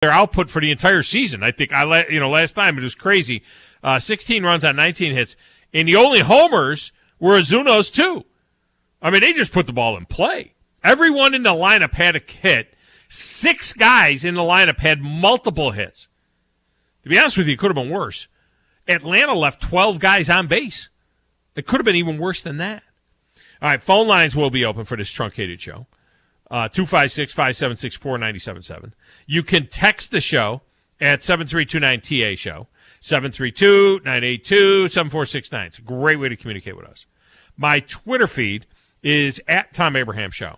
their output for the entire season. I think last time it was crazy. 16 runs on 19 hits. And the only homers were Azuno's too. I mean, they just put the ball in play. Everyone in the lineup had a hit. 6 guys in the lineup had multiple hits. To be honest with you, it could have been worse. Atlanta left 12 guys on base. It could have been even worse than that. All right, phone lines will be open for this truncated show. 256-576-4977. You can text the show at 732-9TA show. 732-982-7469. It's a great way to communicate with us. My Twitter feed is at Thom Abraham Show.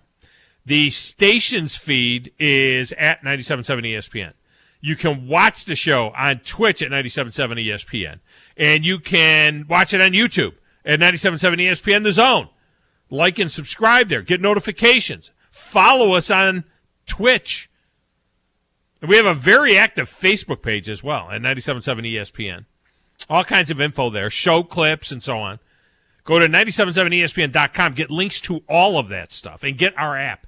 The station's feed is at 97.7 ESPN. You can watch the show on Twitch at 97.7 ESPN. And you can watch it on YouTube at 97.7 ESPN The Zone. Like and subscribe there. Get notifications. Follow us on Twitch. And we have a very active Facebook page as well at 97.7 ESPN. All kinds of info there, show clips and so on. Go to 977ESPN.com. Get links to all of that stuff and get our app.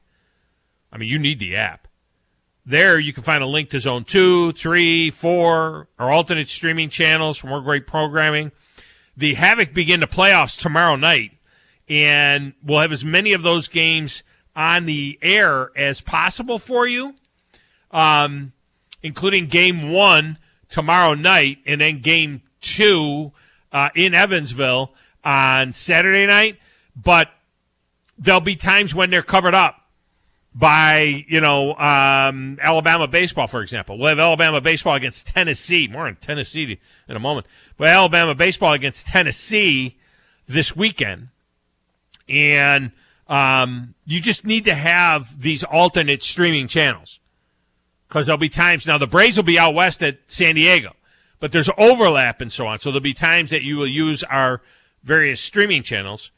I mean, you need the app. There you can find a link to Zone 2, 3, 4, our alternate streaming channels for more great programming. The Havoc begin the playoffs tomorrow night, and we'll have as many of those games on the air as possible for you, including Game 1 tomorrow night and then Game 2 in Evansville on Saturday night. But there'll be times when they're covered up by, Alabama baseball, for example. We'll have Alabama baseball against Tennessee. More on Tennessee in a moment. But Alabama baseball against Tennessee this weekend. And you just need to have these alternate streaming channels because there'll be times. Now, the Braves will be out west at San Diego, but there's overlap and so on. So there'll be times that you will use our various streaming channels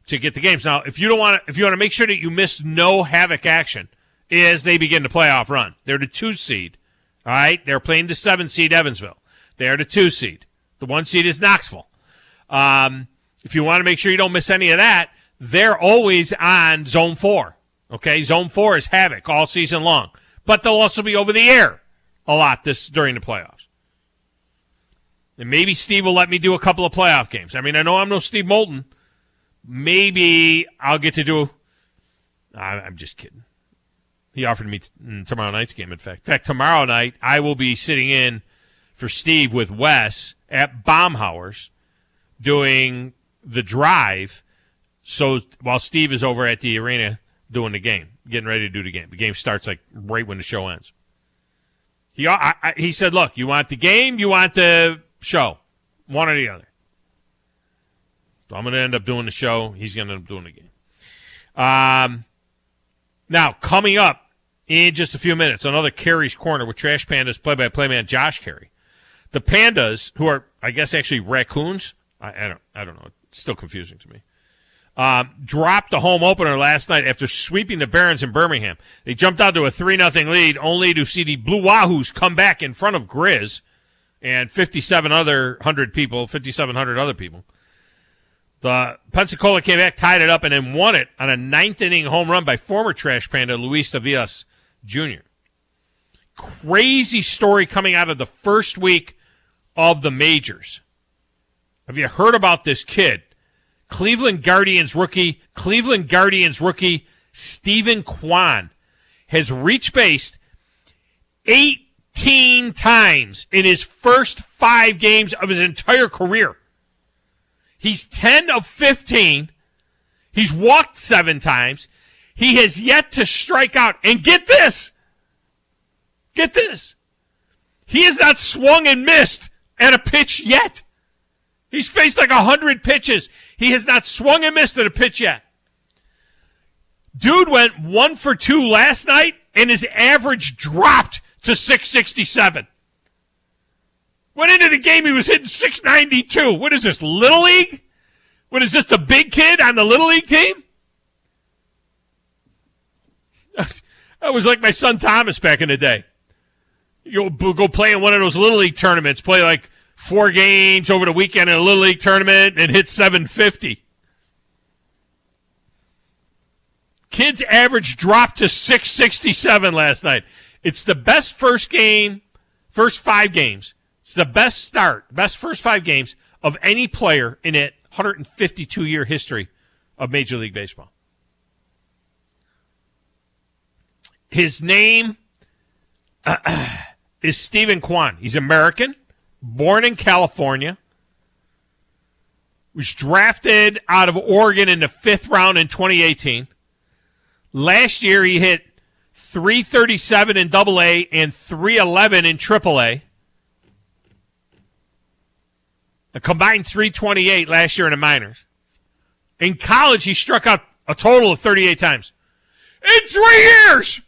to get the games. Now, if you want to make sure that you miss no Havoc action as they begin the playoff run, they're the 2 seed. All right, they're playing the 7 seed Evansville. They're the 2 seed. The 1 seed is Knoxville. If you want to make sure you don't miss any of that, they're always on Zone 4. Okay, Zone 4 is Havoc all season long, but they'll also be over the air a lot during the playoffs. And maybe Steve will let me do a couple of playoff games. I mean, I know I'm no Steve Moulton. Maybe I'll get to do. I'm just kidding. He offered me tomorrow night's game. In fact, tomorrow night I will be sitting in for Steve with Wes at Baumhauer's doing the drive. So while Steve is over at the arena doing the game, getting ready to do the game. The game starts like right when the show ends. He said, "Look, you want the game? You want the show? One or the other." So I'm going to end up doing the show. He's going to end up doing the game. Now, coming up in just a few minutes, another Carey's Corner with Trash Pandas play-by-play man Josh Carey. The Pandas, who are, I guess, actually raccoons. I don't know. It's still confusing to me. Dropped the home opener last night after sweeping the Barons in Birmingham. They jumped out to a 3-0 lead, only to see the Blue Wahoos come back in front of Grizz and 5,700 other people. The Pensacola came back, tied it up, and then won it on a 9th-inning home run by former Trash Panda Luis Avilas Jr. Crazy story coming out of the first week of the majors. Have you heard about this kid? Cleveland Guardians rookie Stephen Kwan has reached base 18 times in his first 5 games of his entire career. He's 10 of 15. He's walked 7 times. He has yet to strike out. And get this. He has not swung and missed at a pitch yet. He's faced like 100 pitches. He has not swung and missed at a pitch yet. Dude went 1 for 2 last night, and his average dropped to 667. Went into the game, he was hitting 692. What is this, Little League? What is this, the big kid on the Little League team? That was like my son Thomas back in the day. You go play in one of those Little League tournaments, play like 4 games over the weekend in a Little League tournament, and hit 750. Kid's average dropped to 667 last night. It's the best first 5 games. It's the best first 5 games of any player in a 152-year history of Major League Baseball. His name is Stephen Kwan. He's American, born in California, was drafted out of Oregon in the 5th round in 2018. Last year he hit .337 in AA and .311 in AAA. A combined .328 last year in the minors. In college, he struck out a total of 38 times. In 3 years!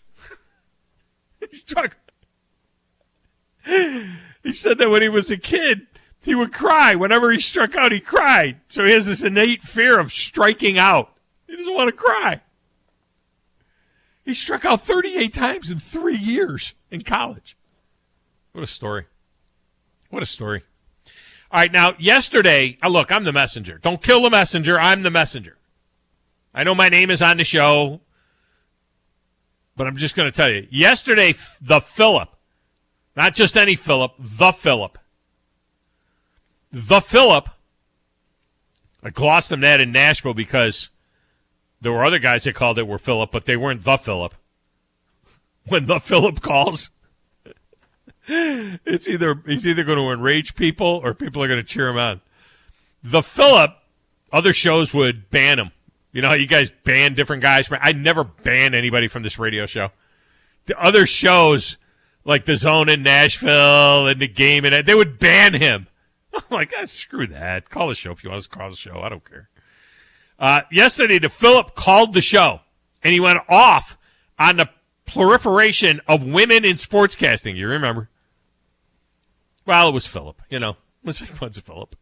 He said that when he was a kid, he would cry. Whenever he struck out, he cried. So he has this innate fear of striking out. He doesn't want to cry. He struck out 38 times in 3 years in college. What a story. What a story. All right, now, yesterday, look, I'm the messenger. Don't kill the messenger. I'm the messenger. I know my name is on the show, but I'm just going to tell you. Yesterday, the Phillip, not just any Phillip, the Phillip. The Phillip, I glossed them that in Nashville because there were other guys that called it were Phillip, but they weren't the Phillip. When the Phillip calls, he's either going to enrage people or people are going to cheer him on. The Phillip, other shows would ban him. You know how you guys ban different guys? I never ban anybody from this radio show. The other shows, like The Zone in Nashville and The Game, and they would ban him. I'm like, screw that. Call the show if you want to call the show. I don't care. Yesterday, the Phillip called the show, and he went off on the proliferation of women in sportscasting. You remember? Well, it was Phillip. You know, let's say what's Phillip.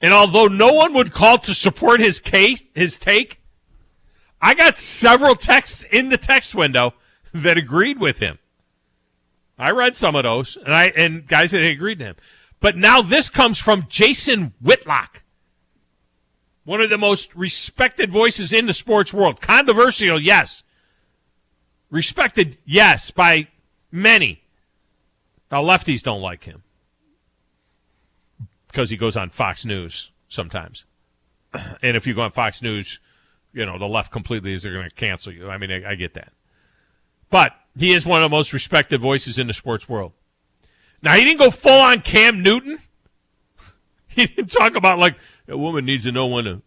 And although no one would call to support his take, I got several texts in the text window that agreed with him. I read some of those, and guys that agreed to him. But now this comes from Jason Whitlock, one of the most respected voices in the sports world. Controversial, yes. Respected, yes, by many. Now, lefties don't like him because he goes on Fox News sometimes. And if you go on Fox News, you know, the left completely is they're going to cancel you. I mean, I get that. But he is one of the most respected voices in the sports world. Now, he didn't go full on Cam Newton. He didn't talk about, like, a woman needs to know when to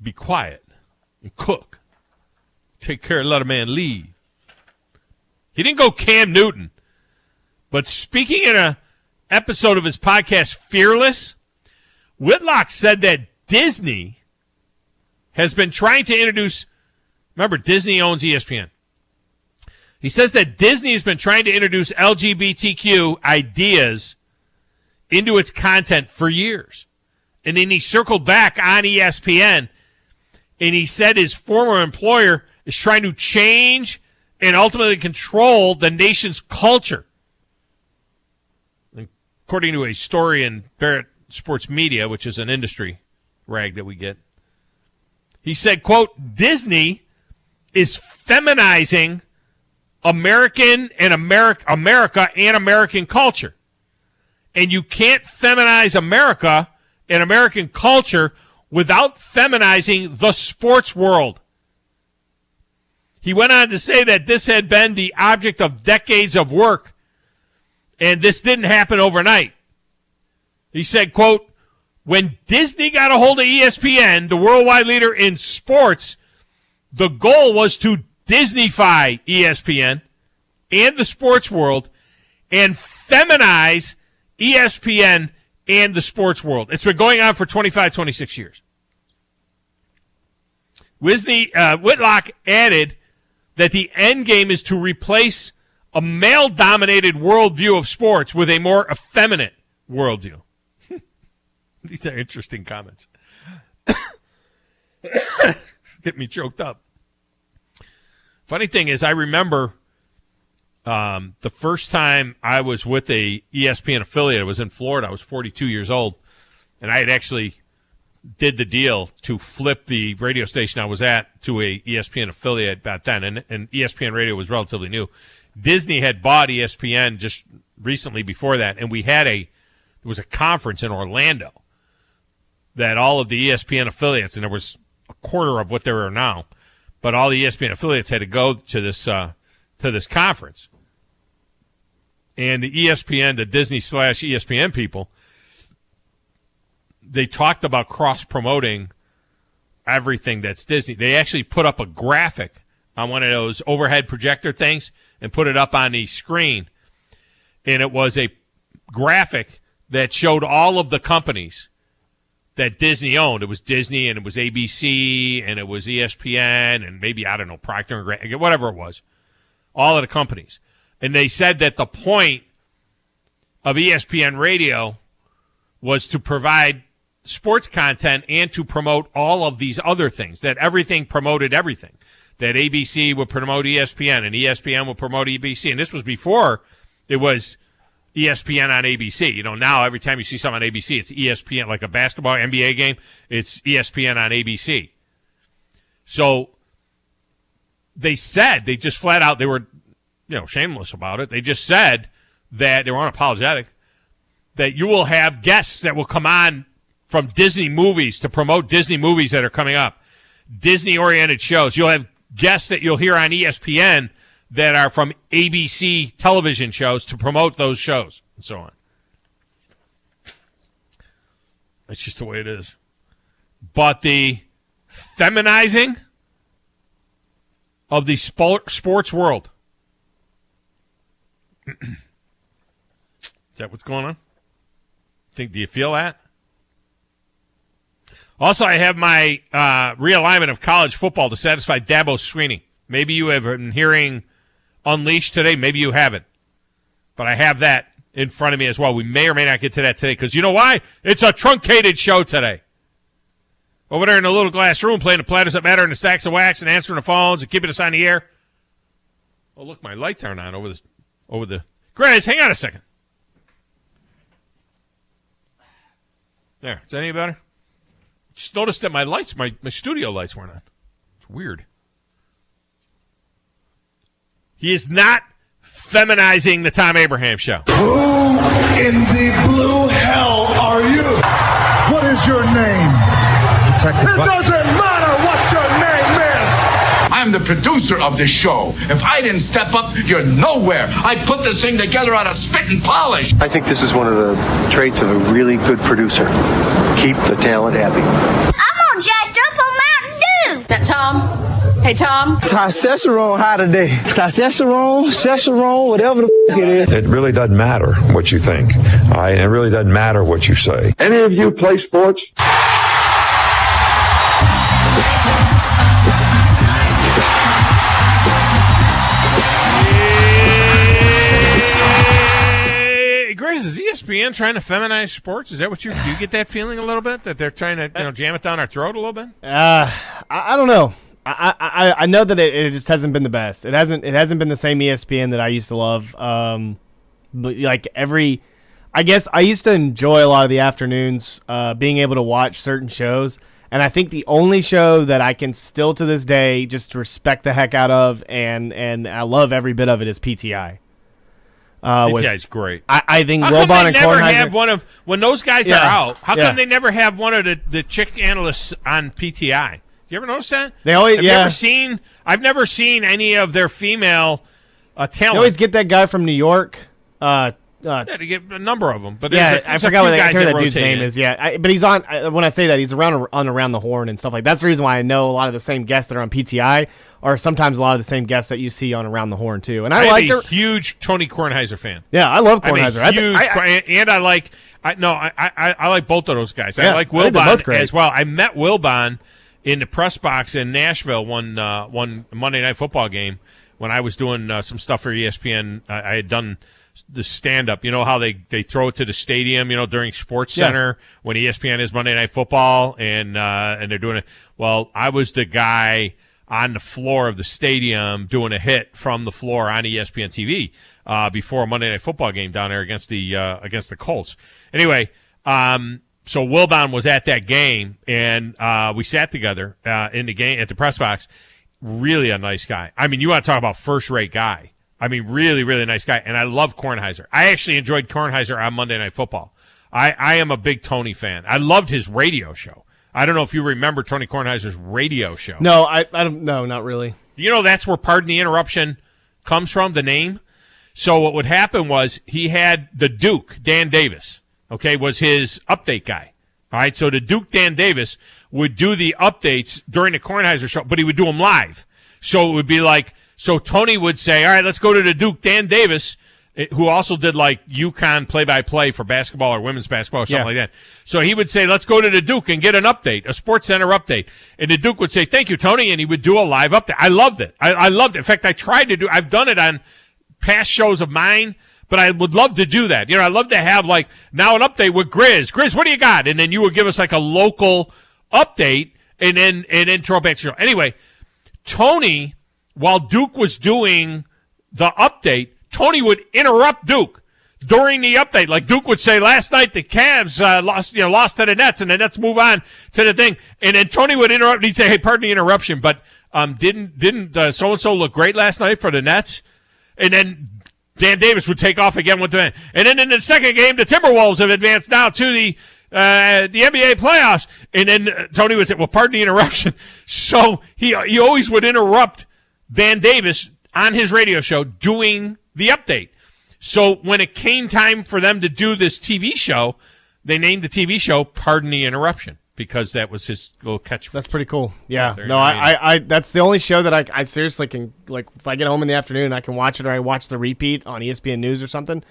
be quiet and cook. Take care and let a man leave. He didn't go Cam Newton. But speaking in an episode of his podcast, Fearless, Whitlock said that Disney has been trying to introduce, remember, Disney owns ESPN. He says that Disney has been trying to introduce LGBTQ ideas into its content for years. And then he circled back on ESPN, and he said his former employer is trying to change and ultimately control the nation's culture. According to a story in Barrett Sports Media, which is an industry rag that we get, he said, quote, Disney is feminizing America and American culture. And you can't feminize America and American culture without feminizing the sports world. He went on to say that this had been the object of decades of work, and this didn't happen overnight. He said, quote, when Disney got a hold of ESPN, the worldwide leader in sports, the goal was to Disneyfy ESPN and the sports world and feminize ESPN and the sports world. It's been going on for 25, 26 years. Whitlock added that the end game is to replace a male-dominated worldview of sports with a more effeminate worldview. These are interesting comments. Get me choked up. Funny thing is, I remember the first time I was with a ESPN affiliate. I was in Florida. I was 42 years old, and I had actually did the deal to flip the radio station I was at to a ESPN affiliate back then, and ESPN Radio was relatively new. Disney had bought ESPN just recently before that, and there was a conference in Orlando that all of the ESPN affiliates, and there was a quarter of what there are now, but all the ESPN affiliates had to go to this conference. And the ESPN, the Disney/ESPN people, they talked about cross-promoting everything that's Disney. They actually put up a graphic on one of those overhead projector things and put it up on the screen. And it was a graphic that showed all of the companies that Disney owned. It was Disney, and it was ABC, and it was ESPN, and maybe, I don't know, Procter & Gamble, whatever it was. All of the companies. And they said that the point of ESPN Radio was to provide sports content and to promote all of these other things, that everything promoted everything, that ABC would promote ESPN and ESPN would promote ABC. And this was before it was ESPN on ABC. You know, now every time you see something on ABC, it's ESPN, like a basketball NBA game, it's ESPN on ABC. So they said, they just flat out, they were, shameless about it. They just said that, they were unapologetic, that you will have guests that will come on from Disney movies to promote Disney movies that are coming up, Disney-oriented shows. You'll have guests that you'll hear on ESPN that are from ABC television shows to promote those shows, and so on. That's just the way it is. But the feminizing of the sports world. Is that what's going on? Do you feel that? Also, I have my realignment of college football to satisfy Dabo Sweeney. Maybe you have been hearing Unleashed today. Maybe you haven't. But I have that in front of me as well. We may or may not get to that today because you know why? It's a truncated show today. Over there in the little glass room playing the Platters That Matter and the Stacks of Wax and answering the phones and keeping us on the air. Oh, look, my lights aren't on over the... Grace, hang on a second. There. Is that any better? Just noticed that my lights, my studio lights weren't on. It's weird. He is not feminizing the Thom Abraham Show. Who in the blue hell are you? What is your name? It doesn't matter what your name is. I'm the producer of this show. If I didn't step up, you're nowhere. I put this thing together out of spit and polish. I think this is one of the traits of a really good producer. Keep the talent happy. I'm on jacked up on Mountain Dew. That Tom. Hey, Tom. Testosterone high today. Testosterone, whatever the it is. It really doesn't matter what you think. It really doesn't matter what you say. Any of you play sports? Grace, is ESPN trying to feminize sports? Is that what do you get that feeling a little bit, that they're trying to jam it down our throat a little bit? I don't know. I know that it just hasn't been the best. It hasn't been the same ESPN that I used to love. I guess I used to enjoy a lot of the afternoons, being able to watch certain shows. And I think the only show that I can still to this day just respect the heck out of and I love every bit of it is PTI. PTI is great. I think Wilbon and Kornheiser have one of when those guys are out. How come they never have one of the chick analysts on PTI? You ever notice that? They always I've never seen any of their female talent. They always get that guy from New York. They get a number of them, but I forgot what that dude's name is. But he's on. When I say that, he's around the horn and stuff like that. That's the reason why I know a lot of the same guests that are on PTI are sometimes a lot of the same guests that you see on Around the Horn too. And I'm a huge Tony Kornheiser fan. Yeah, I love Kornheiser. I like both of those guys. I like Wilbon as well. I met Wilbon in the press box in Nashville one Monday Night Football game when I was doing some stuff for ESPN. I had done the stand-up. You know how they throw it to the stadium, during Sports Center when ESPN is Monday Night Football, and they're doing it. Well, I was the guy on the floor of the stadium doing a hit from the floor on ESPN TV before a Monday Night Football game down there against the Colts. Anyway, So Wilbon was at that game, and we sat together in the game at the press box. Really a nice guy. I mean, you want to talk about first-rate guy. I mean, really, really nice guy. And I love Kornheiser. I actually enjoyed Kornheiser on Monday Night Football. I am a big Tony fan. I loved his radio show. I don't know if you remember Tony Kornheiser's radio show. No, I don't. No, not really. You know, that's where Pardon the Interruption comes from, the name. So what would happen was he had the Duke, Dan Davis, okay, was his update guy. All right, so the Duke, Dan Davis, would do the updates during the Kornheiser show, but he would do them live. So it would be like, so Tony would say, all right, let's go to the Duke, Dan Davis, who also did like UConn play-by-play for basketball or women's basketball or something like that. So he would say, let's go to the Duke and get an update, a Sports Center update. And the Duke would say, thank you, Tony, and he would do a live update. I loved it. I loved it. In fact, I've done it on past shows of mine, but I would love to do that. You know, I'd love to have like now an update with Grizz. Grizz, what do you got? And then you would give us like a local update and then throw back to your show. Anyway, Tony, while Duke was doing the update, Tony would interrupt Duke during the update. Like Duke would say, last night the Cavs lost to the Nets, and the Nets move on to the thing. And then Tony would interrupt, and he'd say, hey, pardon the interruption, but didn't so-and-so look great last night for the Nets? And then Dan Davis would take off again with the, and then in the second game, the Timberwolves have advanced now to the NBA playoffs. And then Tony would say, well, pardon the interruption. So he always would interrupt Dan Davis on his radio show doing the update. So when it came time for them to do this TV show, they named the TV show Pardon the Interruption because that was his little catchphrase. That's pretty cool. Yeah. No, I that's the only show that I seriously can, like, if I get home in the afternoon, I can watch it, or I watch the repeat on ESPN News or something.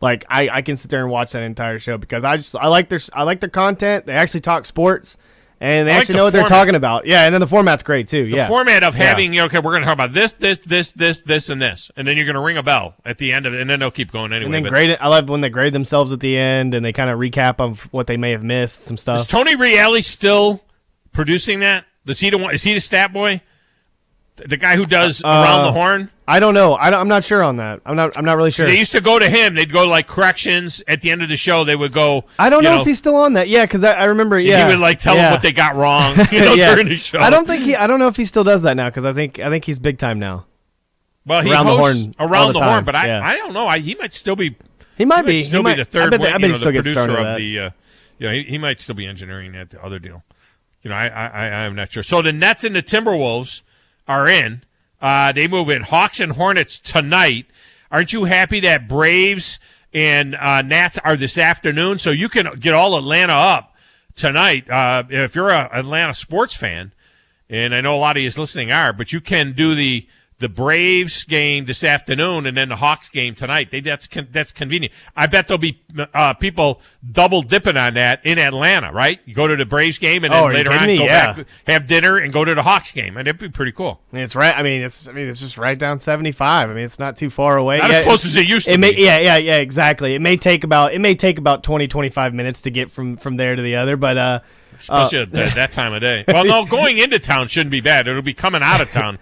Like I can sit there and watch that entire show because I like their content. They actually talk sports. And they actually know what they're talking about. Yeah, and then the format's great, too. The format of having, okay, we're going to talk about this, and this. And then you're going to ring a bell at the end of it, and then they'll keep going anyway. And then grade it. I love when they grade themselves at the end, and they kind of recap of what they may have missed, some stuff. Is Tony Reale still producing that? Is he the stat boy? The guy who does Around the Horn? I don't know. I'm not sure on that. I'm not really sure. They used to go to him. They'd go like corrections at the end of the show. They would go. I don't know if he's still on that. Yeah, because I remember. Yeah, he would like tell them what they got wrong during the show. I don't know if he still does that now because I think he's big time now. Well, he hosts Around the Horn, but I don't know. He might still be. He might be the third. I bet he still gets producer of the. He might still be engineering that other deal. I'm not sure. So the Nets and the Timberwolves are in. They move in. Hawks and Hornets tonight. Aren't you happy that Braves and Nats are this afternoon? So you can get all Atlanta up tonight. If you're an Atlanta sports fan, and I know a lot of you listening are, but you can do the Braves game this afternoon and then the Hawks game tonight. That's convenient. I bet there'll be people double dipping on that in Atlanta, right? You go to the Braves game and then later on go back, have dinner, and go to the Hawks game, and it'd be pretty cool. It's right. It's just right down 75. It's not too far away. Not as close as it used to be. Yeah, exactly. It may take about 20-25 minutes to get from there to the other, but especially at that time of day. Well, no, going into town shouldn't be bad. It'll be coming out of town.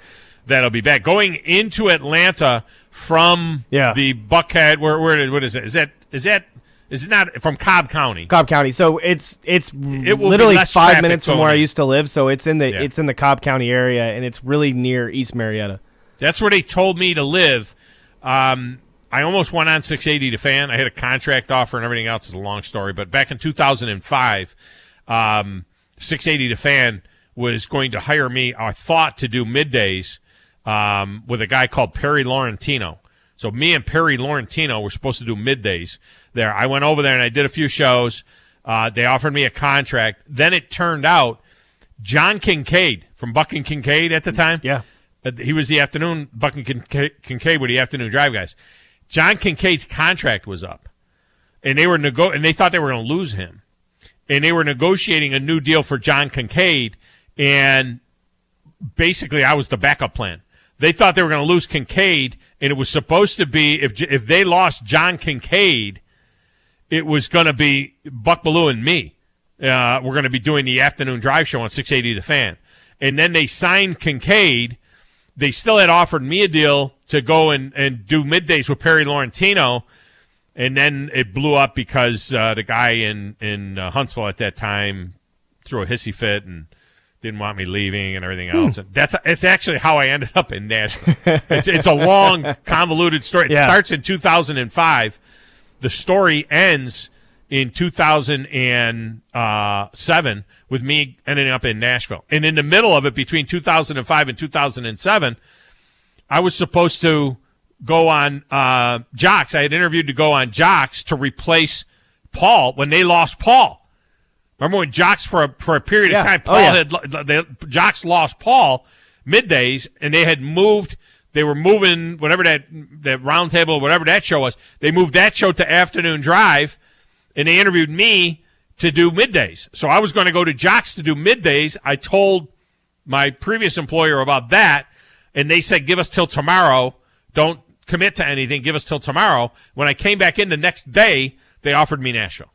That'll be bad. Going into Atlanta from the Buckhead, what is it? Is it not from Cobb County? Cobb County. So it's literally 5 minutes from where I used to live. So it's in the Cobb County area, and it's really near East Marietta. That's where they told me to live. I almost went on 680 to Fan. I had a contract offer and everything else. It's a long story, but back in 2005, 680 to Fan was going to hire me. I thought to do middays. With a guy called Perry Laurentino. So me and Perry Laurentino were supposed to do middays there. I went over there and I did a few shows. They offered me a contract. Then it turned out John Kincaid from Buck and Kincaid at the time. Yeah. He was the afternoon, Buck and Kincaid were the afternoon drive guys. John Kincaid's contract was up. And they were and they thought they were going to lose him. And they were negotiating a new deal for John Kincaid. And basically I was the backup plan. They thought they were going to lose Kincaid, and it was supposed to be if they lost John Kincaid, it was going to be Buck Bellew and me. We're going to be doing the afternoon drive show on 680 The Fan. And then they signed Kincaid. They still had offered me a deal to go and do middays with Perry Laurentino. And then it blew up because the guy in Huntsville at that time threw a hissy fit and didn't want me leaving and everything else. And it's actually how I ended up in Nashville. It's a long, convoluted story. It starts in 2005. The story ends in 2007 with me ending up in Nashville. And in the middle of it, between 2005 and 2007, I was supposed to go on Jocks. I had interviewed to go on Jocks to replace Paul when they lost Paul. Remember when Jocks for a period of time, Jocks lost Paul middays, and they had moved. They were moving whatever that round table, whatever that show was. They moved that show to Afternoon Drive, and they interviewed me to do middays. So I was going to go to Jocks to do middays. I told my previous employer about that, and they said, "Give us till tomorrow. Don't commit to anything. Give us till tomorrow." When I came back in the next day, they offered me Nashville.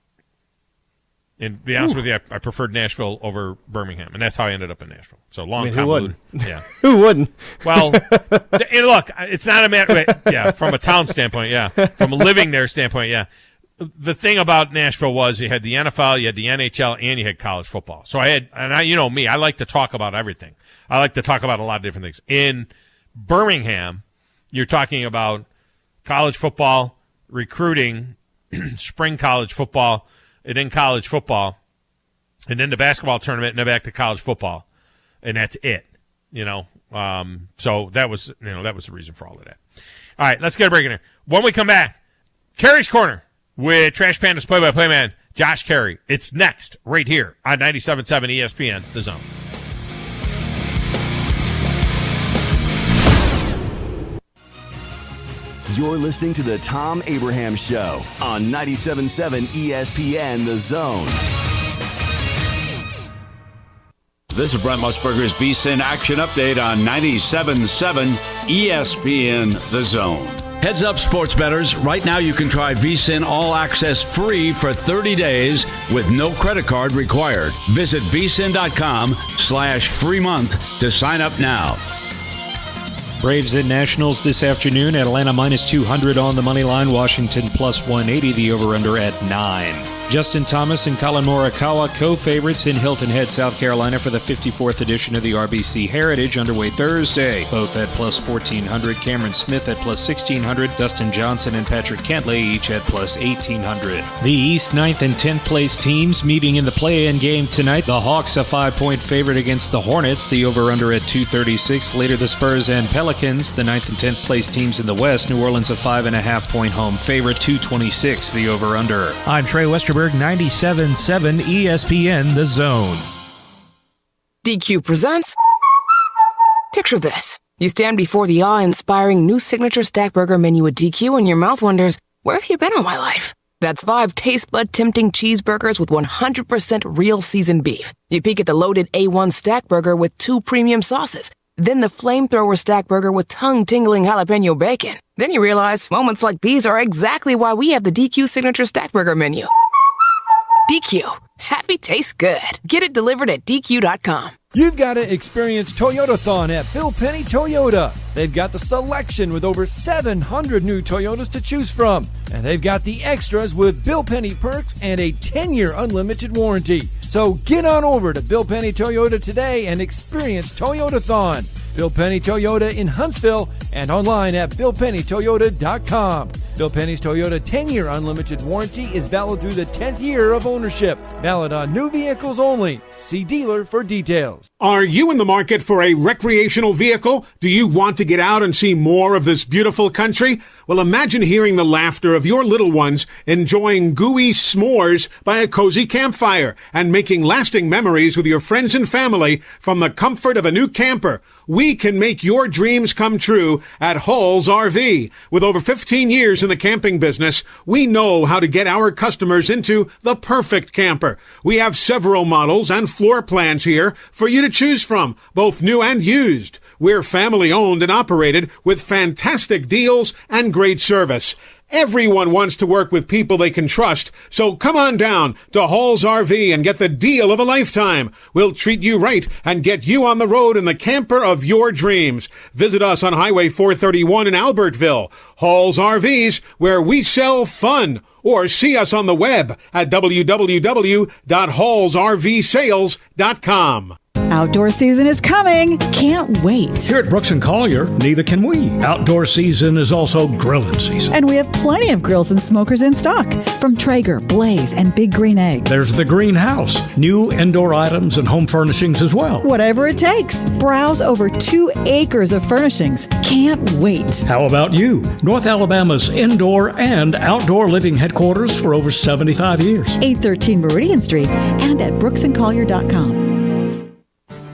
And to be honest with you, I preferred Nashville over Birmingham, and that's how I ended up in Nashville. So long, convoluted. Yeah. Who wouldn't? Well, and look, it's not a matter. From a town standpoint, from a living there standpoint, The thing about Nashville was you had the NFL, you had the NHL, and you had college football. So you know me, I like to talk about everything. I like to talk about a lot of different things. In Birmingham, you're talking about college football, recruiting, spring college football, and then college football, and then the basketball tournament, and then back to college football, and that's it. So that was the reason for all of that. All right, let's get a break in here. When we come back, Carey's Corner with Trash Panda's play-by-play man Josh Carey. It's next right here on 97.7 ESPN, The Zone. You're listening to the Thom Abraham Show on 97.7 ESPN The Zone. This is Brent Musburger's VSiN Action Update on 97.7 ESPN The Zone. Heads up, sports bettors. Right now you can try VSiN All Access free for 30 days with no credit card required. Visit vsin.com/free month to sign up now. Braves and Nationals this afternoon. Atlanta -200 on the money line. Washington +180. The over-under at 9. Justin Thomas and Colin Morikawa, co-favorites in Hilton Head, South Carolina for the 54th edition of the RBC Heritage, underway Thursday. Both at +1,400. Cameron Smith at +1,600. Dustin Johnson and Patrick Cantlay each at +1,800. The East 9th and 10th place teams meeting in the play-in game tonight. The Hawks a 5-point favorite against the Hornets. The over-under at 236. Later the Spurs and Pelicans, the 9th and 10th place teams in the West. New Orleans a 5.5-point home favorite. 226 the over-under. I'm Trey Westerberg. 97.7 ESPN The Zone. DQ presents. Picture this. You stand before the awe-inspiring new signature stack burger menu at DQ and your mouth wonders, where have you been all my life? That's 5 taste bud tempting cheeseburgers with 100% real seasoned beef. You peek at the loaded A1 stack burger with 2 premium sauces. Then the flamethrower stack burger with tongue-tingling jalapeno bacon. Then you realize moments like these are exactly why we have the DQ signature stack burger menu. DQ. Happy tastes good. Get it delivered at DQ.com. You've got to experience Toyotathon at Bill Penny Toyota. They've got the selection with over 700 new Toyotas to choose from. And they've got the extras with Bill Penny perks and a 10-year unlimited warranty. So get on over to Bill Penny Toyota today and experience Toyotathon. Bill Penny Toyota in Huntsville and online at BillPennyToyota.com. Bill Penny's Toyota 10-year unlimited warranty is valid through the 10th year of ownership. Valid on new vehicles only. See dealer for details. Are you in the market for a recreational vehicle? Do you want to get out and see more of this beautiful country? Well, imagine hearing the laughter of your little ones enjoying gooey s'mores by a cozy campfire and making lasting memories with your friends and family from the comfort of a new camper. We can make your dreams come true at Hall's RV. With over 15 years in the camping business, we know how to get our customers into the perfect camper. We have several models and floor plans here for you to choose from, both new and used. We're family owned and operated with fantastic deals and great service. Everyone wants to work with people they can trust, so come on down to Hall's RV and get the deal of a lifetime. We'll treat you right and get you on the road in the camper of your dreams. Visit us on Highway 431 in Albertville. Hall's RVs, where we sell fun. Or see us on the web at www.hallsrvsales.com. Outdoor season is coming. Can't wait. Here at Brooks & Collier, neither can we. Outdoor season is also grilling season. And we have plenty of grills and smokers in stock. From Traeger, Blaze, and Big Green Egg. There's the greenhouse. New indoor items and home furnishings as well. Whatever it takes. Browse over 2 acres of furnishings. Can't wait. How about you? North Alabama's indoor and outdoor living headquarters for over 75 years. 813 Meridian Street and at brooksandcollier.com.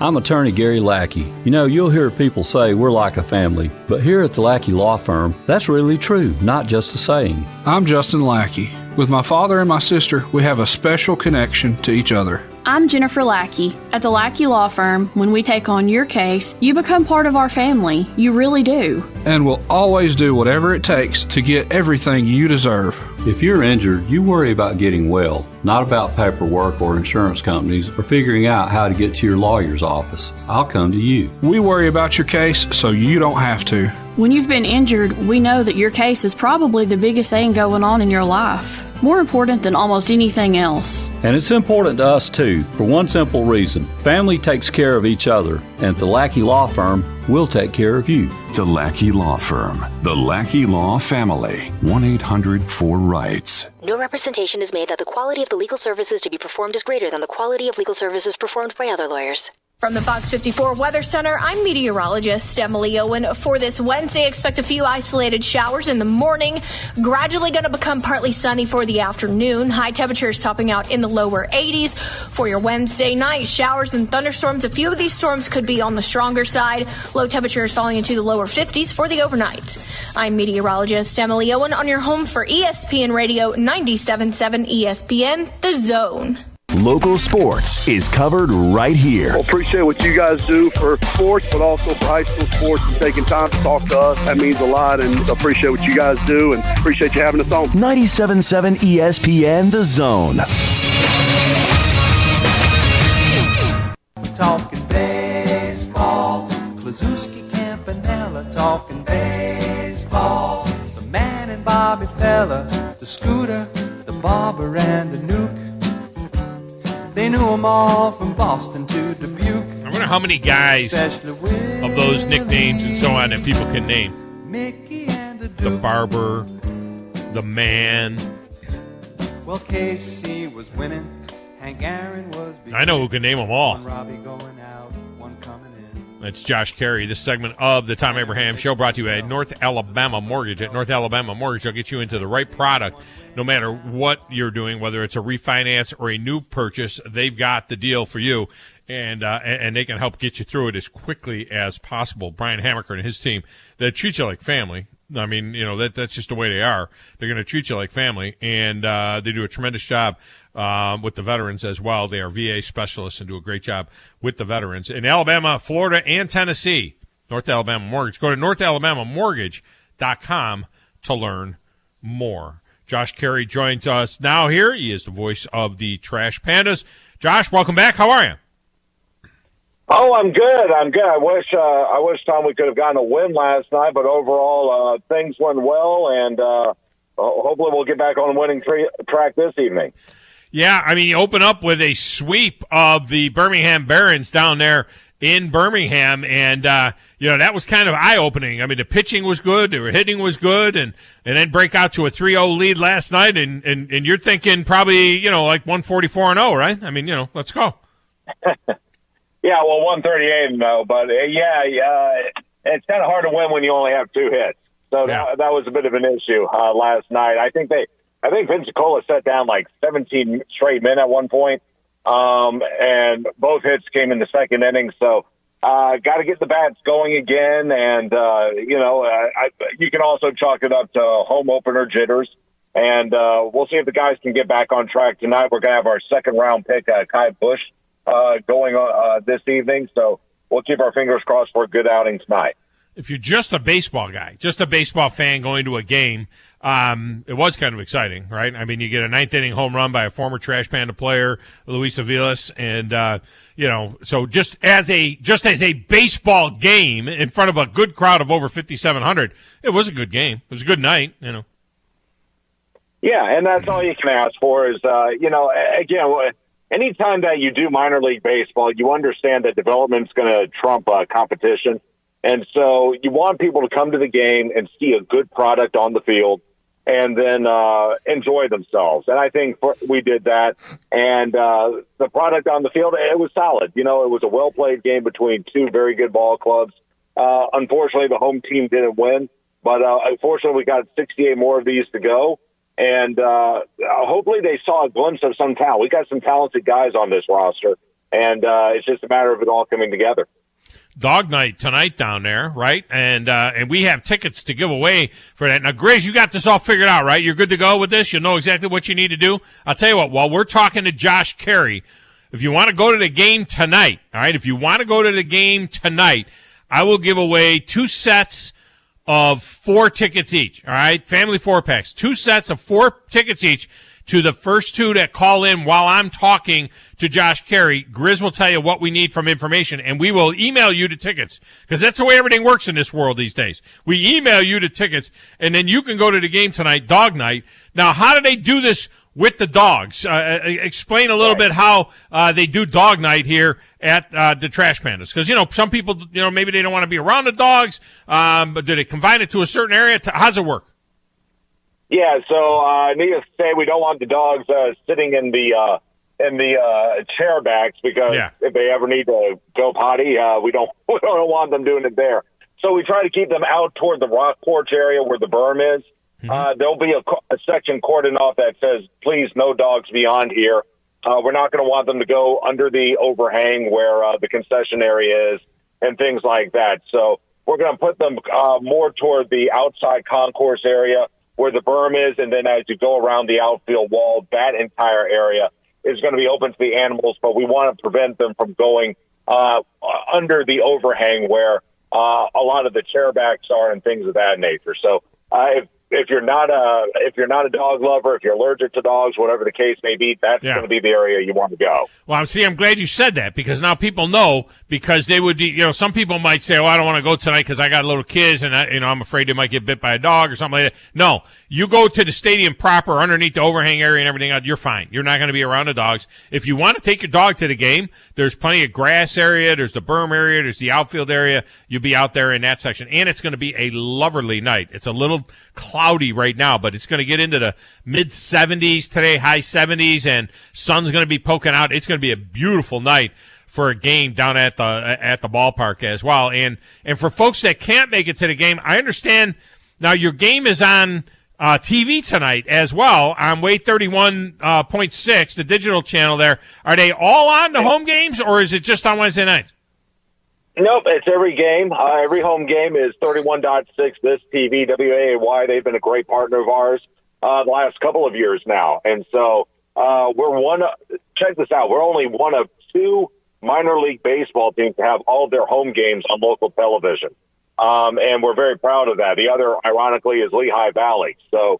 I'm attorney Gary Lackey. You know, you'll hear people say we're like a family, but here at the Lackey Law Firm, that's really true, not just a saying. I'm Justin Lackey. With my father and my sister, we have a special connection to each other. I'm Jennifer Lackey. At the Lackey Law Firm, when we take on your case, you become part of our family. You really do. And we'll always do whatever it takes to get everything you deserve. If you're injured, you worry about getting well, not about paperwork or insurance companies or figuring out how to get to your lawyer's office. I'll come to you. We worry about your case so you don't have to. When you've been injured, we know that your case is probably the biggest thing going on in your life. More important than almost anything else. And it's important to us too, for one simple reason. Family takes care of each other, and at the Lackey Law Firm, we'll take care of you. The Lackey Law Firm. The Lackey Law Family. 1-800-4RIGHTS. No representation is made that the quality of the legal services to be performed is greater than the quality of legal services performed by other lawyers. From the Fox 54 Weather Center, I'm meteorologist Emily Owen. For this Wednesday, expect a few isolated showers in the morning. Gradually going to become partly sunny for the afternoon. High temperatures topping out in the lower 80s. For your Wednesday night, showers and thunderstorms. A few of these storms could be on the stronger side. Low temperatures falling into the lower 50s for the overnight. I'm meteorologist Emily Owen on your home for ESPN Radio 97.7 ESPN, The Zone. Local sports is covered right here. Well, appreciate what you guys do for sports, but also for high school sports and taking time to talk to us. That means a lot, and appreciate what you guys do, and appreciate you having us on. 97.7 ESPN, The Zone. We're talking baseball. Klazuski, Campanella talking baseball. The man and Bobby Fella, the Scooter, the Barber, and the Nuke. They knew them all from Boston to Dubuque. I wonder how many guys of those nicknames and so on that people can name. The Barber, the Man. Well, Casey was winning. Hank Aaron was beginning. I know who can name them all. One Robbie going out, one coming in. That's Josh Carey. This segment of the Thom Abraham Show brought to you by North Alabama Mortgage. At North Alabama Mortgage, they'll get you into the right product no matter what you're doing, whether it's a refinance or a new purchase. They've got the deal for you, and they can help get you through it as quickly as possible. Brian Hammaker and his team, they treat you like family. I mean, you know, that's just the way they are. They're going to treat you like family, and they do a tremendous job with the veterans as well. They are VA specialists and do a great job with the veterans in Alabama, Florida, and Tennessee. North Alabama Mortgage. Go to NorthAlabamaMortgage.com to learn more. Josh Carey joins us now here. He is the voice of the Trash Pandas. Josh, welcome back. How are you? Oh, I'm good. I wish Tom we could have gotten a win last night, but overall things went well, and hopefully we'll get back on the winning track this evening. Yeah, I mean, you open up with a sweep of the Birmingham Barons down there in Birmingham, and you know, that was kind of eye-opening. I mean, the pitching was good, the hitting was good, and then break out to a 3-0 lead last night, and you're thinking probably, you know, like 144-0, right? I mean, you know, let's go. Yeah, well, 138-0, but it's kind of hard to win when you only have 2 hits. So that was a bit of an issue last night. I think Pensacola set down like 17 straight men at one point, and both hits came in the second inning. So got to get the bats going again, and you can also chalk it up to home opener jitters. And we'll see if the guys can get back on track tonight. We're going to have our second-round pick, Kai Bush, going on this evening. So we'll keep our fingers crossed for a good outing tonight. If you're just a baseball guy, just a baseball fan going to a game, It was kind of exciting, right? I mean, you get a ninth inning home run by a former Trash Panda player, Luis Aviles, and so just as a baseball game in front of a good crowd of over 5,700, it was a good game. It was a good night, Yeah, and that's all you can ask for is, again, anytime that you do minor league baseball, you understand that development's going to trump competition. And so you want people to come to the game and see a good product on the field and then enjoy themselves. And I think we did that. And the product on the field, it was solid. It was a well-played game between two very good ball clubs. Unfortunately, the home team didn't win. But unfortunately, we got 68 more of these to go. And hopefully they saw a glimpse of some talent. We got some talented guys on this roster, and it's just a matter of it all coming together. Dog night tonight down there, right? And we have tickets to give away for that. Now, Grizz, you got this all figured out, right? You're good to go with this? You know exactly what you need to do? I'll tell you what, while we're talking to Josh Carey, if you want to go to the game tonight, all right, I will give away 2 sets of 4 tickets each, all right? Family 4-packs. 2 sets of 4 tickets each to the first 2 that call in while I'm talking to Josh Carey. Grizz will tell you what we need from information, and we will email you the tickets, because that's the way everything works in this world these days. We email you the tickets, and then you can go to the game tonight, dog night. Now, how do they do this with the dogs? Explain a little bit how they do dog night here at the Trash Pandas. Because, some people, maybe they don't want to be around the dogs, but do they confine it to a certain area? How's it work? Yeah, so needless to say, we don't want the dogs sitting in the chair backs, because if they ever need to go potty, we don't want them doing it there. So we try to keep them out toward the rock porch area where the berm is. There'll be a section cordoned off that says, please, no dogs beyond here. We're not going to want them to go under the overhang where the concession area is and things like that. So we're going to put them more toward the outside concourse area where the berm is, and then as you go around the outfield wall, that entire area is going to be open to the animals, but we want to prevent them from going under the overhang where a lot of the chairbacks are and things of that nature. So if you're not a dog lover, if you're allergic to dogs, whatever the case may be, that's going to be the area you want to go. Well, see, I'm glad you said that, because now people know, because they would be, some people might say, I don't want to go tonight because I got little kids and I'm afraid they might get bit by a dog or something like that. No, you go to the stadium proper, underneath the overhang area and everything else, you're fine. You're not going to be around the dogs. If you want to take your dog to the game, there's plenty of grass area, there's the berm area, there's the outfield area. You'll be out there in that section, and it's going to be a lovely night. It's a little cloudy right now, but it's going to get into the mid-70s today, high 70s, and sun's going to be poking out. It's going to be a beautiful night for a game down at the ballpark as well. And for folks that can't make it to the game, I understand now your game is on TV tonight as well on Wade 31.6, the digital channel there. Are they all on the home games, or is it just on Wednesday nights? Nope, it's every game. Every home game is 31.6, this TV, WAAY. They've been a great partner of ours the last couple of years now. And so check this out, we're only one of 2 minor league baseball teams to have all of their home games on local television. And we're very proud of that. The other, ironically, is Lehigh Valley, so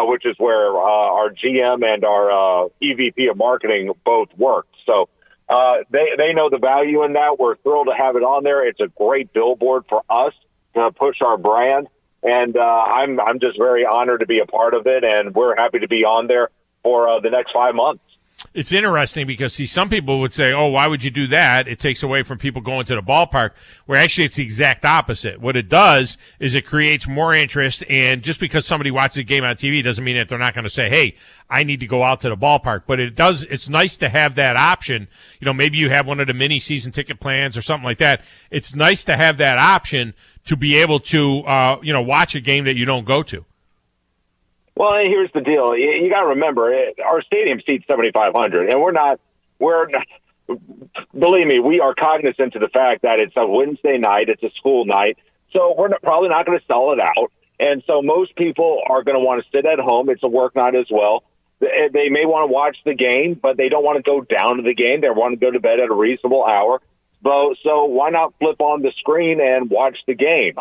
which is where our GM and our EVP of marketing both work. So they know the value in that. We're thrilled to have it on there. It's a great billboard for us to push our brand, and I'm just very honored to be a part of it, and we're happy to be on there for the next 5 months. It's interesting because, see, some people would say, why would you do that? It takes away from people going to the ballpark, where actually it's the exact opposite. What it does is it creates more interest, and just because somebody watches a game on TV doesn't mean that they're not going to say, hey, I need to go out to the ballpark. But it's nice to have that option. Maybe you have one of the mini season ticket plans or something like that. It's nice to have that option to be able to, watch a game that you don't go to. Well, here's the deal. You got to remember, our stadium seats 7,500, and we're not, believe me, we are cognizant of the fact that it's a Wednesday night, it's a school night, so we're probably not going to sell it out. And so most people are going to want to sit at home. It's a work night as well. They may want to watch the game, but they don't want to go down to the game. They want to go to bed at a reasonable hour. So why not flip on the screen and watch the game?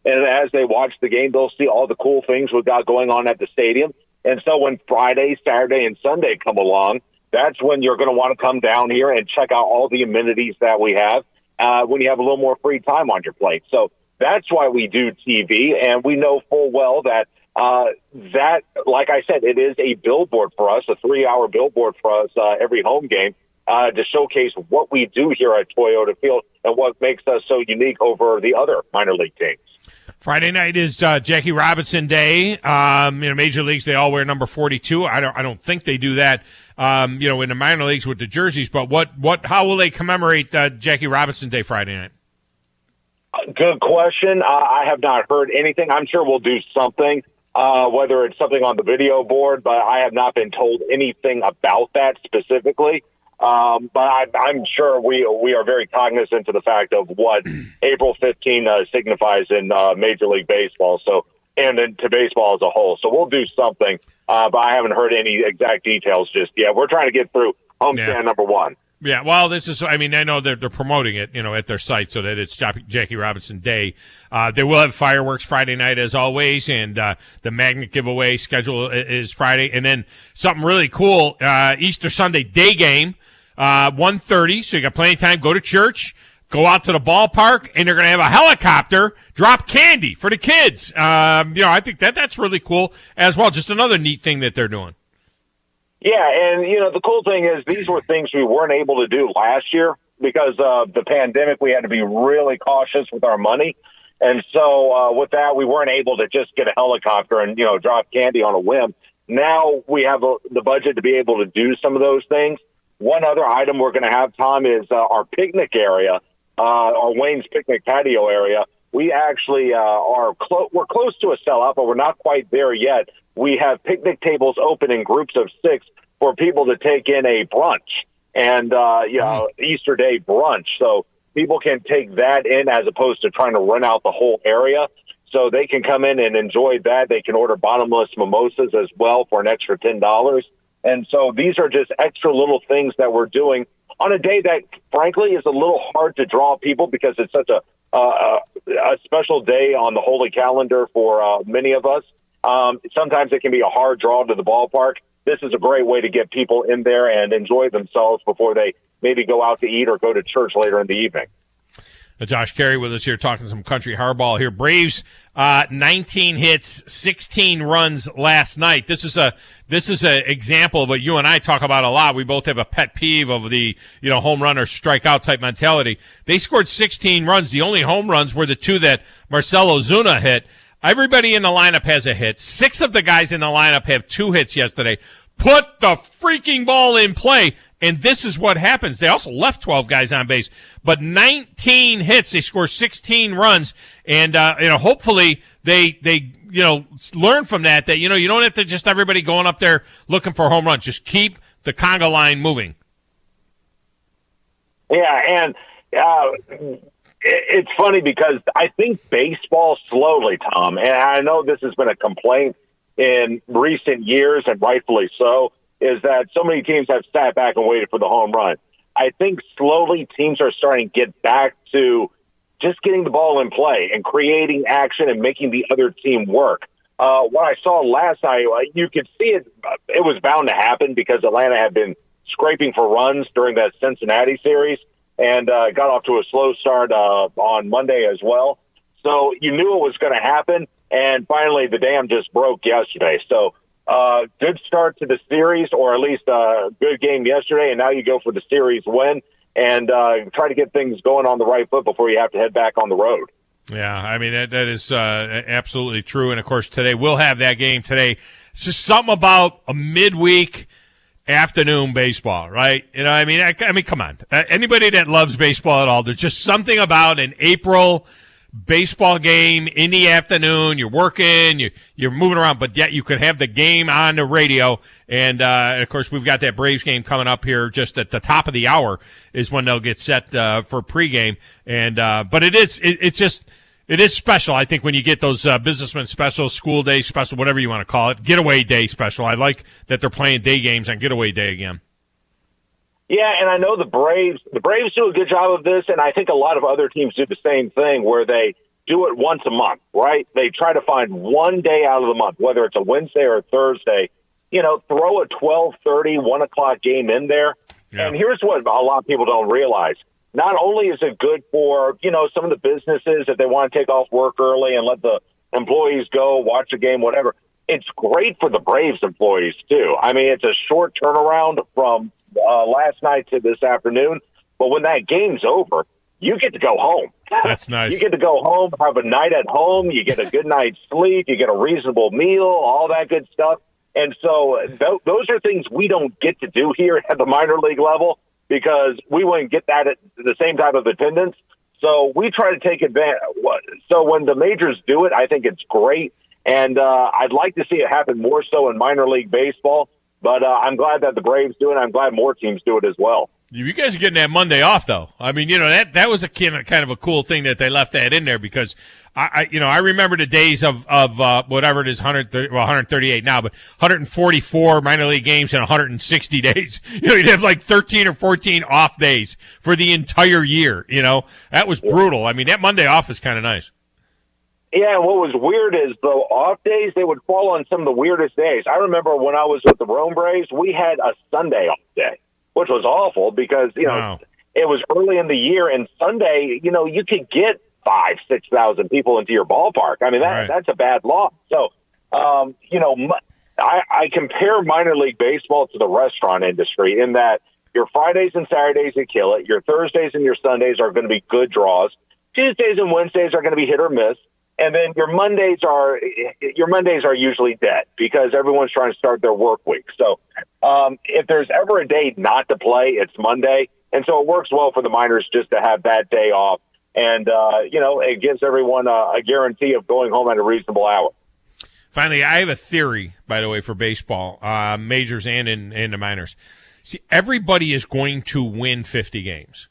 And as they watch the game, they'll see all the cool things we've got going on at the stadium. And so when Friday, Saturday, and Sunday come along, that's when you're going to want to come down here and check out all the amenities that we have when you have a little more free time on your plate. So that's why we do TV, and we know full well that that, like I said, it is a billboard for us, a 3-hour billboard for us every home game to showcase what we do here at Toyota Field and what makes us so unique over the other minor league teams. Friday night is Jackie Robinson Day. Major leagues, they all wear number 42. I don't think they do that, in the minor leagues with the jerseys. But how will they commemorate Jackie Robinson Day Friday night? Good question. I have not heard anything. I'm sure we'll do something, whether it's something on the video board, but I have not been told anything about that specifically. But I'm sure we are very cognizant of the fact of what April 15 signifies in Major League Baseball, and to baseball as a whole. So we'll do something, but I haven't heard any exact details just yet. We're trying to get through homestand number 1. Yeah, well, I know they're promoting it, at their site so that it's Jackie Robinson Day. They will have fireworks Friday night as always, and the magnet giveaway schedule is Friday. And then something really cool, Easter Sunday day game. 1:30, so you got plenty of time. Go to church, go out to the ballpark, and they're going to have a helicopter drop candy for the kids. I think that's really cool as well. Just another neat thing that they're doing. Yeah, and, the cool thing is these were things we weren't able to do last year because of the pandemic. We had to be really cautious with our money. And so with that, we weren't able to just get a helicopter and, drop candy on a whim. Now we have the budget to be able to do some of those things. One other item we're going to have, Tom, is our picnic area, our Wayne's picnic patio area. We actually we're close to a sellout, but we're not quite there yet. We have picnic tables open in groups of 6 for people to take in a brunch and Easter Day brunch. So people can take that in as opposed to trying to rent out the whole area. So they can come in and enjoy that. They can order bottomless mimosas as well for an extra $10. And so these are just extra little things that we're doing on a day that, frankly, is a little hard to draw people because it's such a special day on the holy calendar for many of us. Sometimes it can be a hard draw to the ballpark. This is a great way to get people in there and enjoy themselves before they maybe go out to eat or go to church later in the evening. Josh Carey with us here talking some country hardball here. Braves 19 hits, 16 runs last night. This is a example of what you and I talk about a lot. We both have a pet peeve of the home run or strikeout type mentality. They scored 16 runs. The only home runs were the 2 that Marcell Ozuna hit. Everybody in the lineup has a hit. 6 of the guys in the lineup have 2 hits yesterday. Put the freaking ball in play. And this is what happens. They also left 12 guys on base, but 19 hits. They score 16 runs, and hopefully they learn from that. That you don't have to just everybody going up there looking for home runs. Just keep the conga line moving. Yeah, and it's funny because I think baseball slowly, Tom, and I know this has been a complaint in recent years, and rightfully so, is that so many teams have sat back and waited for the home run. I think slowly teams are starting to get back to just getting the ball in play and creating action and making the other team work. What I saw last night, you could see it was bound to happen because Atlanta had been scraping for runs during that Cincinnati series and got off to a slow start on Monday as well. So you knew it was going to happen, and finally the dam just broke yesterday. So good start to the series, or at least a good game yesterday, and now you go for the series win and try to get things going on the right foot before you have to head back on the road. Yeah, I mean, that is absolutely true. And, of course, today we'll have that game today. It's just something about a midweek afternoon baseball, right? I mean, come on. Anybody that loves baseball at all, there's just something about an April baseball game in the afternoon. You're working, you're moving around, but yet you could have the game on the radio. And of course, we've got that Braves game coming up here just at the top of the hour is when they'll get set for pregame. And but it is special, I think, when you get those businessman special, school day special, whatever you want to call it, getaway day special. I like that they're playing day games on getaway day again. Yeah, and I know the Braves do a good job of this, and I think a lot of other teams do the same thing where they do it once a month, right? They try to find one day out of the month, whether it's a Wednesday or a Thursday, throw a 12:30, 1 o'clock game in there. Yeah. And here's what a lot of people don't realize. Not only is it good for, some of the businesses if they want to take off work early and let the employees go, watch the game, whatever, it's great for the Braves employees, too. I mean, it's a short turnaround from last night to this afternoon, but when that game's over, you get to go home. That's nice. You get to go home, have a night at home, you get a good night's sleep, you get a reasonable meal, all that good stuff. And so those are things we don't get to do here at the minor league level because we wouldn't get that at the same type of attendance. So we try to take advantage. So when the majors do it, I think it's great. And I'd like to see it happen more so in minor league baseball. But I'm glad that the Braves do it. I'm glad more teams do it as well. You guys are getting that Monday off, though. I mean, that was a kind of a cool thing that they left that in there because I remember the days of whatever it is, 138 now, but 144 minor league games in 160 days. You'd have like 13 or 14 off days for the entire year. That was brutal. I mean, that Monday off is kind of nice. Yeah, what was weird is, though, off days, they would fall on some of the weirdest days. I remember when I was with the Rome Braves, we had a Sunday off day, which was awful because, wow. It was early in the year, and Sunday, you could get 5,000-6,000 people into your ballpark. I mean, that's a bad loss. So, I compare minor league baseball to the restaurant industry in that your Fridays and Saturdays, you kill it. Your Thursdays and your Sundays are going to be good draws. Tuesdays and Wednesdays are going to be hit or miss. And then your Mondays are usually dead because everyone's trying to start their work week. So if there's ever a day not to play, it's Monday. And so it works well for the minors just to have that day off. And, it gives everyone a guarantee of going home at a reasonable hour. Finally, I have a theory, by the way, for baseball, majors and in the minors. See, everybody is going to win 50 games,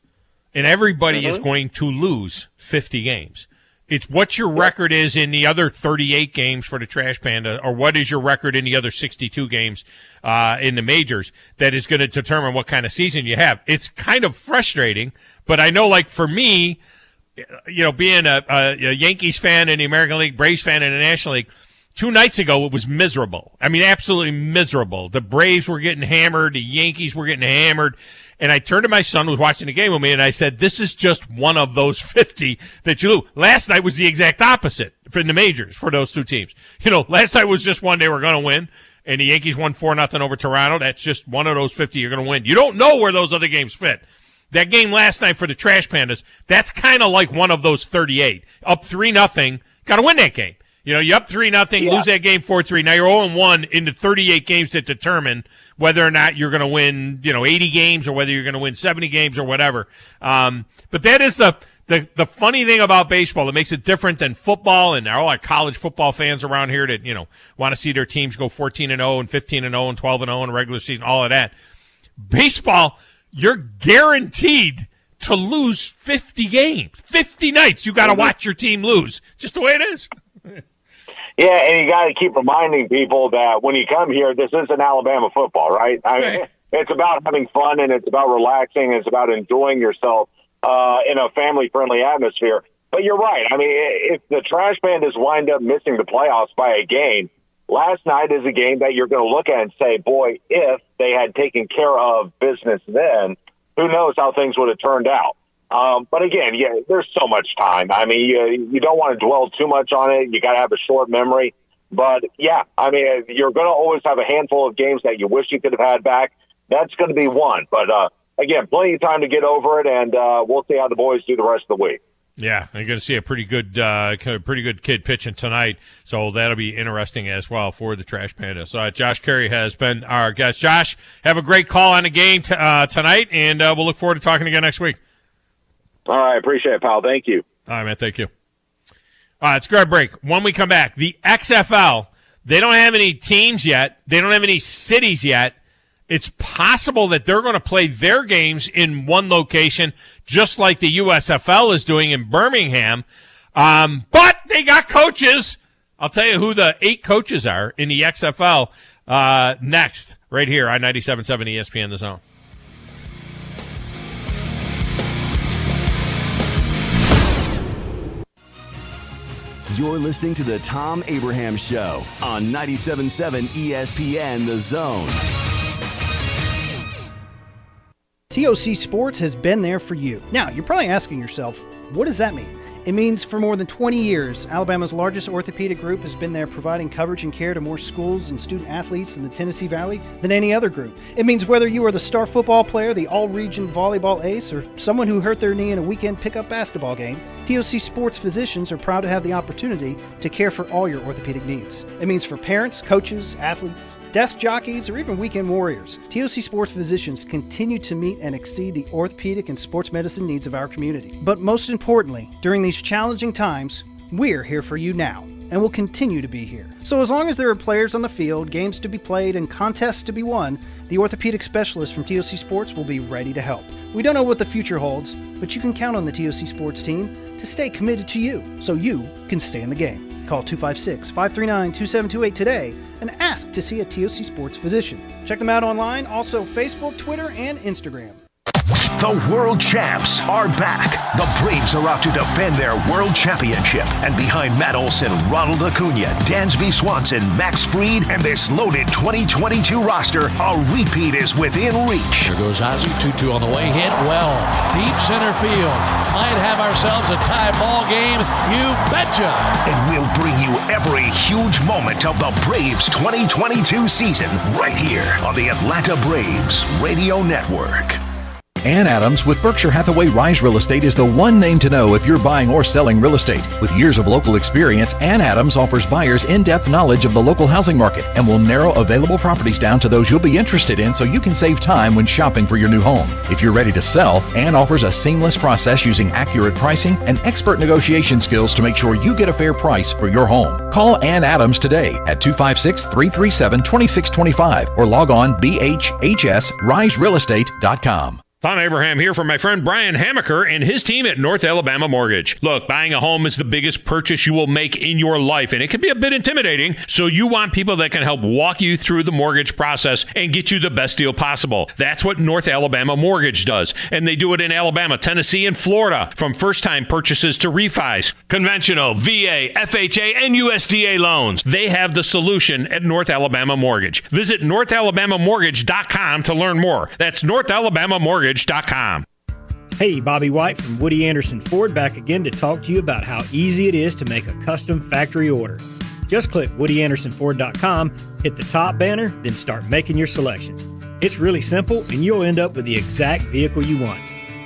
and everybody is going to lose 50 games. It's what your record is in the other 38 games for the Trash Panda, or what is your record in the other 62 games in the majors that is going to determine what kind of season you have. It's kind of frustrating, but I know, like, for me, being a Yankees fan in the American League, Braves fan in the National League, 2 nights ago it was miserable. I mean, absolutely miserable. The Braves were getting hammered. The Yankees were getting hammered. And I turned to my son who was watching the game with me, and I said, this is just one of those 50 that you lose. Last night was the exact opposite in the majors for those two teams. Last night was just one they were going to win, and the Yankees won 4-0 over Toronto. That's just one of those 50 you're going to win. You don't know where those other games fit. That game last night for the Trash Pandas, that's kind of like one of those 38. Up 3-0, got to win that game. You up 3-0, lose that game 4-3. Now you're 0-1 in the 38 games that determine whether or not you're going to win, 80 games or whether you're going to win 70 games or whatever. But that is the funny thing about baseball that makes it different than football, and all our college football fans around here that, want to see their teams go 14-0 and 15-0 and 12-0 in the regular season, all of that. Baseball, you're guaranteed to lose 50 games. 50 nights you got to watch your team lose. Just the way it is. Yeah, and you got to keep reminding people that when you come here, this isn't Alabama football, right? I mean, it's about having fun, and it's about relaxing, and it's about enjoying yourself in a family-friendly atmosphere. But you're right. I mean, if the Trash Pandas wind up missing the playoffs by a game, last night is a game that you're going to look at and say, boy, if they had taken care of business then, who knows how things would have turned out. But again, there's so much time. I mean, you don't want to dwell too much on it. You got to have a short memory. But I mean, you're going to always have a handful of games that you wish you could have had back. That's going to be one. But again, plenty of time to get over it, and we'll see how the boys do the rest of the week. Yeah, you're going to see a pretty good kid pitching tonight, so that'll be interesting as well for the Trash Pandas. Josh Carey has been our guest. Josh, have a great call on the game tonight, and we'll look forward to talking again next week. All right, appreciate it, pal. Thank you. All right, man, thank you. All right, let's grab a break. When we come back, the XFL, they don't have any teams yet. They don't have any cities yet. It's possible that they're going to play their games in one location, just like the USFL is doing in Birmingham. But they got coaches. I'll tell you who the 8 coaches are in the XFL next, right here on 97.7 ESPN The Zone. You're listening to the Thom Abraham Show on 97.7 ESPN The Zone. TOC Sports has been there for you. Now, you're probably asking yourself, what does that mean? It means for more than 20 years, Alabama's largest orthopedic group has been there providing coverage and care to more schools and student athletes in the Tennessee Valley than any other group. It means whether you are the star football player, the all-region volleyball ace, or someone who hurt their knee in a weekend pickup basketball game, TOC Sports physicians are proud to have the opportunity to care for all your orthopedic needs. It means for parents, coaches, athletes, desk jockeys, or even weekend warriors, TOC Sports physicians continue to meet and exceed the orthopedic and sports medicine needs of our community. But most importantly, during these challenging times, we're here for you now, and will continue to be here. So as long as there are players on the field, games to be played, and contests to be won, the orthopedic specialists from TOC Sports will be ready to help. We don't know what the future holds, but you can count on the TOC Sports team to stay committed to you, so you can stay in the game. Call 256-539-2728 today and ask to see a TOC Sports physician. Check them out online, also Facebook, Twitter, and Instagram. The world champs are back. The Braves are out to defend their world championship. And behind Matt Olson, Ronald Acuna, Dansby Swanson, Max Fried, and this loaded 2022 roster, a repeat is within reach. There goes Ozzie, 2-2 on the way, hit well. Deep center field. Might have ourselves a tie ball game. You betcha. And we'll bring you every huge moment of the Braves 2022 season right here on the Atlanta Braves Radio Network. Ann Adams with Berkshire Hathaway Rise Real Estate is the one name to know if you're buying or selling real estate. With years of local experience, Ann Adams offers buyers in-depth knowledge of the local housing market and will narrow available properties down to those you'll be interested in so you can save time when shopping for your new home. If you're ready to sell, Ann offers a seamless process using accurate pricing and expert negotiation skills to make sure you get a fair price for your home. Call Ann Adams today at 256-337-2625 or log on bhhsriserealestate.com. Thom Abraham here for my friend Brian Hamaker and his team at North Alabama Mortgage. Look, buying a home is the biggest purchase you will make in your life, and it can be a bit intimidating, so you want people that can help walk you through the mortgage process and get you the best deal possible. That's what North Alabama Mortgage does, and they do it in Alabama, Tennessee, and Florida, from first-time purchases to refis, conventional, VA, FHA, and USDA loans. They have the solution at North Alabama Mortgage. Visit NorthAlabamaMortgage.com to learn more. That's NorthAlabamaMortgage.com. Hey, Bobby White from Woody Anderson Ford back again to talk to you about how easy it is to make a custom factory order. Just click WoodyAndersonFord.com, hit the top banner, then start making your selections. It's really simple, and you'll end up with the exact vehicle you want.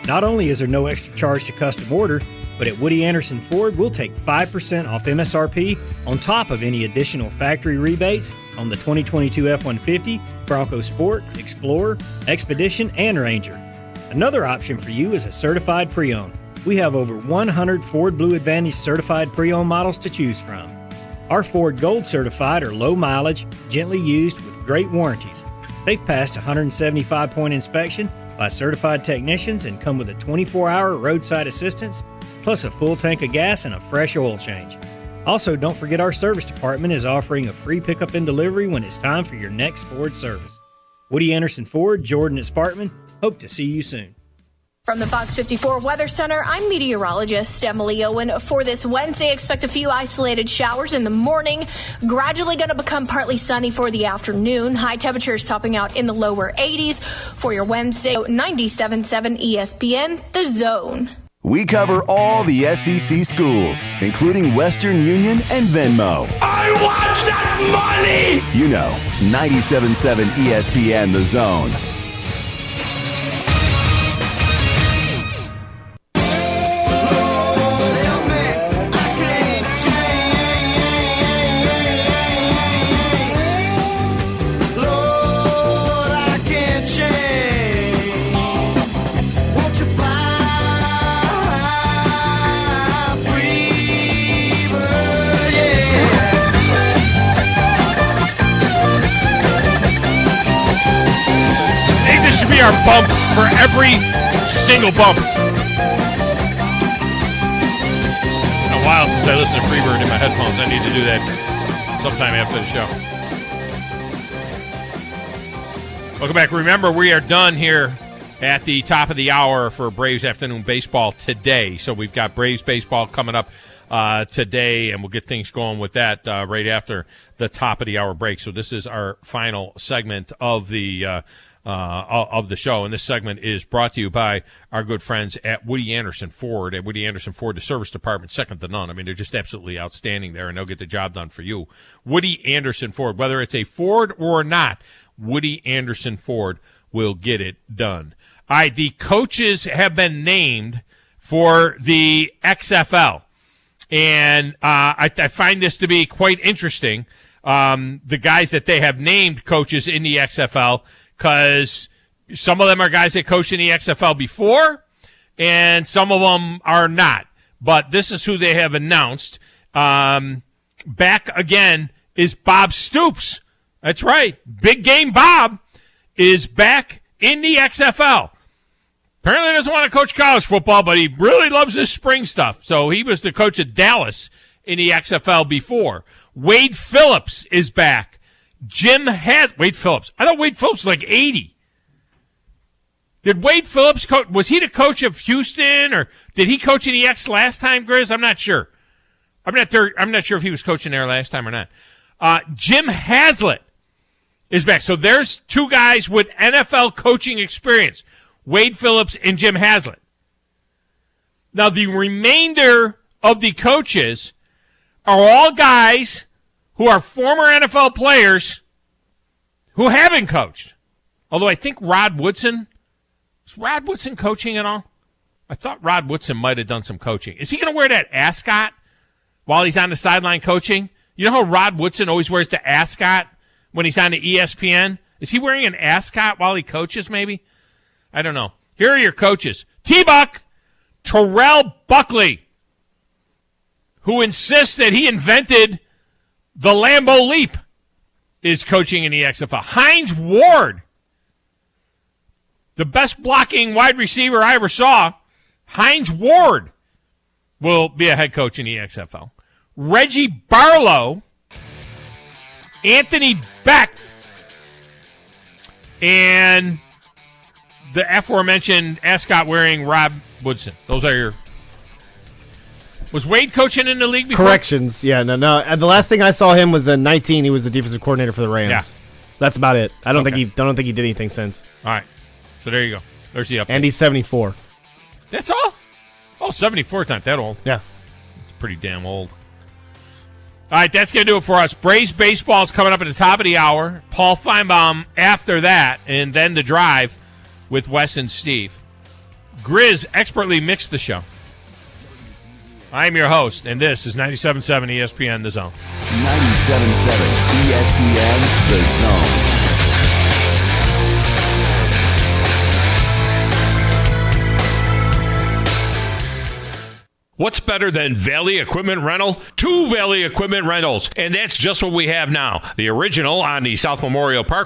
Not only is there no extra charge to custom order, but at Woody Anderson Ford, we'll take 5% off MSRP on top of any additional factory rebates on the 2022 F-150, Bronco Sport, Explorer, Expedition, and Ranger. Another option for you is a certified pre-owned. We have over 100 Ford Blue Advantage certified pre-owned models to choose from. Our Ford Gold certified are low mileage, gently used with great warranties. They've passed a 175-point inspection by certified technicians and come with a 24-hour roadside assistance, plus a full tank of gas and a fresh oil change. Also, don't forget our service department is offering a free pickup and delivery when it's time for your next Ford service. Woody Anderson Ford, Jordan at Sparkman, hope to see you soon. From the Fox 54 Weather Center, I'm meteorologist Emily Owen. For this Wednesday, expect a few isolated showers in the morning, gradually going to become partly sunny for the afternoon. High temperatures topping out in the lower 80s. For your Wednesday, 97.7 ESPN, The Zone. We cover all the SEC schools, including Western Union and Venmo. I want that money! You know, 97.7 ESPN The Zone. Our bump for every single bump. It's been a while since I listened to Freebird in my headphones. I need to do that sometime after the show. Welcome back. Remember, we are done here at the top of the hour for Braves afternoon baseball today. So we've got Braves baseball coming up today, and we'll get things going with that right after the top of the hour break. So this is our final segment of the show, and this segment is brought to you by our good friends at Woody Anderson Ford. At Woody Anderson Ford, the service department, second to none. I mean, they're just absolutely outstanding there, and they'll get the job done for you. Woody Anderson Ford, whether it's a Ford or not, Woody Anderson Ford will get it done. All right, the coaches have been named for the XFL, and I find this to be quite interesting, the guys that they have named coaches in the XFL, because some of them are guys that coached in the XFL before, and some of them are not. But this is who they have announced. Back again is Bob Stoops. That's right. Big Game Bob is back in the XFL. Apparently doesn't want to coach college football, but he really loves this spring stuff. So he was the coach of Dallas in the XFL before. Wade Phillips is back. Wade Phillips. I thought Wade Phillips was like 80. Did Wade Phillips coach? Was he the coach of Houston, or did he coach in the X last time, Grizz? I'm not sure. I'm not sure if he was coaching there last time or not. Jim Haslett is back. So there's two guys with NFL coaching experience, Wade Phillips and Jim Haslett. Now, the remainder of the coaches are all guys who are former NFL players who haven't coached. Although I think Rod Woodson, is Rod Woodson coaching at all? I thought Rod Woodson might have done some coaching. Is he going to wear that ascot while he's on the sideline coaching? You know how Rod Woodson always wears the ascot when he's on the ESPN? Is he wearing an ascot while he coaches, maybe? I don't know. Here are your coaches. T-Buck, Terrell Buckley, who insists that he invented the Lambeau Leap, is coaching in the XFL. Hines Ward, the best blocking wide receiver I ever saw, Hines Ward will be a head coach in the XFL. Reggie Barlow, Anthony Beck, and the aforementioned ascot-wearing Rob Woodson. Those are your... Was Wade coaching in the league before? Corrections. Yeah, no. The last thing I saw him was in 19. He was the defensive coordinator for the Rams. Yeah. That's about it. I don't think he did anything since. All right. So there you go. There's the update. And he's 74. That's all? Oh, 74 is not that old. Yeah. It's pretty damn old. All right, that's going to do it for us. Braves baseball is coming up at the top of the hour. Paul Feinbaum after that, and then The Drive with Wes and Steve. Grizz expertly mixed the show. I'm your host, and this is 97.7 ESPN The Zone. 97.7 ESPN The Zone. What's better than Valley Equipment Rental? Two Valley Equipment Rentals, and that's just what we have now. The original on the South Memorial Park